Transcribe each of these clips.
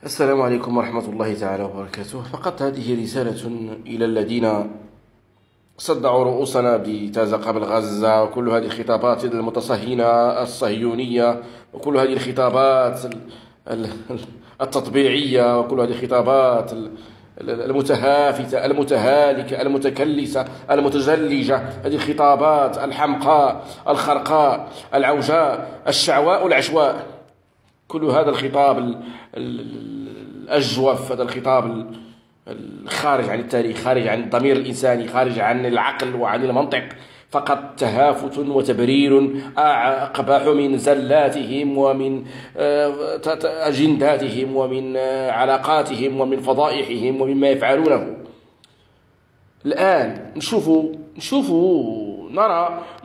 السلام عليكم ورحمة الله تعالى وبركاته. فقط هذه رسالة إلى الذين صدعوا رؤوسنا بتازا قبل غزة، وكل هذه الخطابات المتصهينة الصهيونية، وكل هذه الخطابات التطبيعية، وكل هذه الخطابات المتهافتة المتهالكة المتكلسة المتزلجة، هذه الخطابات الحمقاء الخرقاء العوجاء الشعواء العشواء، كل هذا الخطاب الأجوف، هذا الخطاب الخارج عن التاريخ، خارج عن الضمير الإنساني، خارج عن العقل وعن المنطق، فقط تهافت وتبرير أقبح من زلاتهم ومن أجنداتهم ومن علاقاتهم ومن فضائحهم ومما يفعلونه. الآن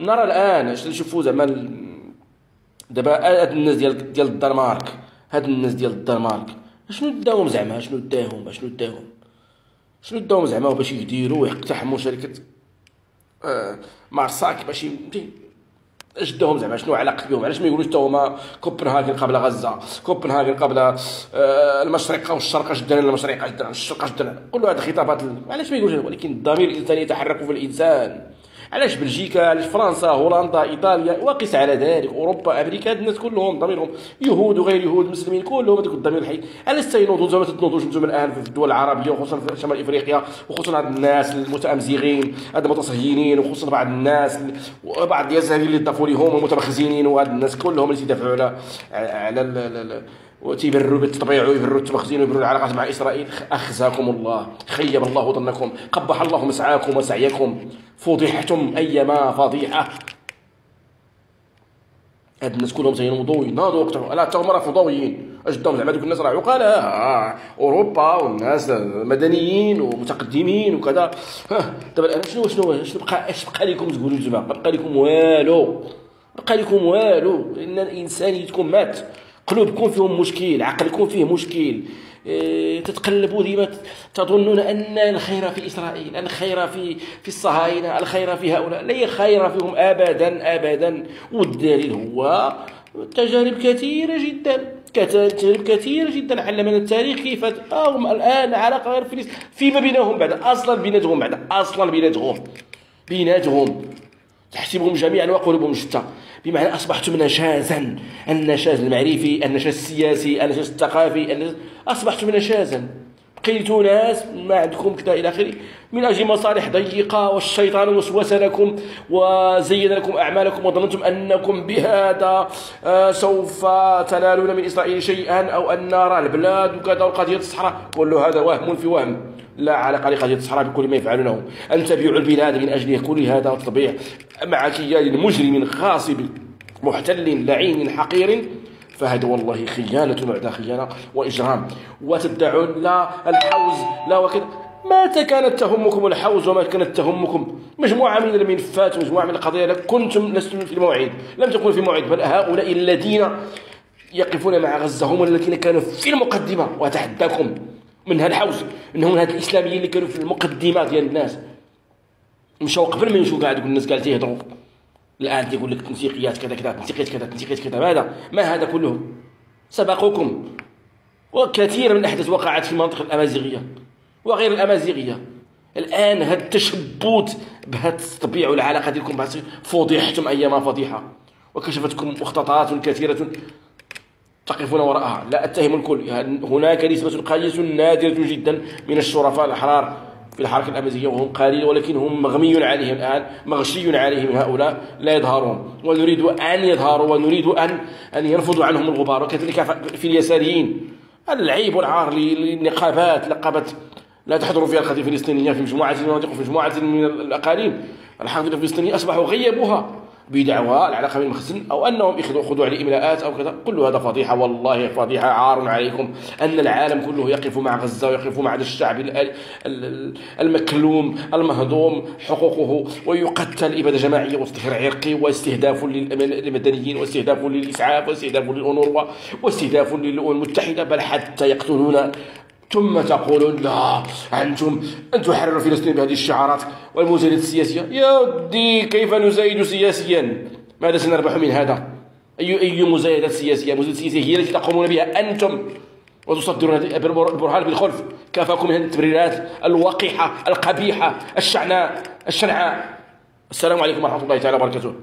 نرى الآن نشوفوا زعما دابا هاد الناس ديال الدنمارك، هاد الناس ديال الدنمارك شنو داهم زعما، شنو داهم زعما باش يديروا ويقتحموا شركه مارساك، باش اش داهم زعما، شنو علاقه بهم؟ علاش ما يقولوش حتى هما كوبنهاغن قبل غزه، كوبنهاغن قبل المشرقه والشرق، اش دانا المشرقه، اش دانا الشرق، اش دانا كل هاد الخطابات علاش ما يقولوش؟ ولكن الضمير الانساني يتحرك في الانسان. علاش بلجيكا، علاش فرنسا، هولندا، ايطاليا، وقس على ذلك اوروبا، امريكا، هاد الناس كلهم ضميرهم، يهود وغير يهود، مسلمين، كلهم هذاك الضمير الحي. علاش تينوضوا زعما تنوضوش نتوما الان في الدول العربيه، وخصوصا في شمال افريقيا، وخصوصا هاد الناس المتامزغين، هاد المتصهينين، وخصوصا بعض الناس وبعض اليساريين اللي ضافوا ليهم المتمخزنين، وهاد الناس كلهم اللي تيدافعوا على وتيبروا بالتطبيع ويبروا التمخزين ويبروا العلاقات مع اسرائيل. اخزاكم الله، خيب الله ظنكم، قبح الله مسعاكم وسعيكم، فضحتم ايما فضيحه. هاد الناس كلهم تينوضوا يناضوا وقتهم، لا حتى هما فضويين، اش داهم زعما دوك الناس راه عقلاء، اوروبا والناس مدنيين ومتقدمين وكذا. دابا الان شنو بقى، اش بقى لكم تقولوا زعما؟ ما بقى لكم والو، لان انسانيتكم مات، قلوبكم فيهم مشكل، عقلكم فيه مشكل. تتقلبوا ديما تظنون ان الخير في اسرائيل، ان الخير في الصهاينه، الخير في هؤلاء. لا خير فيهم ابدا. والدليل هو تجارب كثيره جدا علمنا التاريخ كيف هم الان علاقه غير فيما بينهم بعد اصلا بيناتهم تحسبهم جميعا وقلوبهم شتى، بمعنى أصبحتم نشازا، النشاز المعرفي، النشاز السياسي، النشاز الثقافي، أصبحتم نشازا، بقيتوا ناس ما عندكم كذا إلى آخره، من أجل مصالح ضيقة، والشيطان وسوس لكم وزين لكم أعمالكم، وظننتم أنكم بهذا سوف تنالون من إسرائيل شيئا، أو أن نرى البلاد وكذا، وقضية الصحراء، كل هذا وهم في وهم، لا علاقة لقضية الصحراء بكل ما يفعلونه. أن تبيعوا البلاد من أجل كل هذا التطبيع مع كيان مجرم غاصب محتل لعين حقير، فهذا والله خيانة بعد خيانة وإجرام. وتدعون لا الحوز لا وكذا. متى كانت تهمكم الحوز وما كانت تهمكم مجموعة من الملفات ومجموعة من القضايا؟ لستم في الموعد، لم تكونوا في موعد، بل هؤلاء الذين يقفون مع غزة هم الذين كانوا في المقدمة. وأتحداكم من هذا الحوز، انهم هاد الاسلاميين اللي كانوا في المقدمه ديال الناس، مشاو قبل ما يمشوا كاع دوك الناس قال تيهضروا. الان تيقول لك تنسيقيات كذا كذا، تنسيقيات كذا، ما هذا كله؟ سبقوكم، وكثير من الاحداث وقعت في المنطقه الامازيغيه وغير الامازيغيه. الان هذا التشبت بهذا الطبيعه والعلاقه ديالكم فضحتم ايما فضيحه، وكشفتكم مخططات كثيره تقفون وراءها. لا أتهم الكل، هناك نسبة قليلة نادرة جدا من الشرفاء الأحرار في الحركة الأمازيغية، وهم قليل، ولكن هم مغمي عليهم الآن، مغشي عليهم. هؤلاء لا يظهرون، ونريد أن يظهروا، ونريد أن ينفضوا عنهم الغبار. وكذلك في اليساريين، العيب والعار للنقابات لا تحضر فيها القضية الفلسطينية في مجموعة من المناطق وفي مجموعة من الأقاليم. الحقيقة الفلسطينية أصبحوا غيبوها بدعوى العلاقة بالمخزن، أو أنهم خضوع لإملاءات أو كذا. كل هذا فضيحة، والله فضيحة، عار عليكم أن العالم كله يقف مع غزة، ويقف مع هذا الشعب المكلوم المهضوم حقوقه، ويقتل إبادة جماعية واستهراء عرقي، واستهداف للمدنيين، واستهداف للإسعاف، واستهداف للأونروا، واستهداف للأمم المتحدة، بل حتى يقتلون. ثم تقولون لا أنتم حرروا فلسطين بهذه الشعارات والمزايدات السياسية. يا ودي، كيف نزايد سياسيا؟ ماذا سنربح من هذا؟ أي مزايدات سياسية؟ مزايدات سياسية هي التي تقومون بها أنتم، وتصدرون البرهان بالخلف. كفاكم هذه التبريرات الوقحة القبيحة الشنعاء. السلام عليكم ورحمة الله تعالى وبركاته.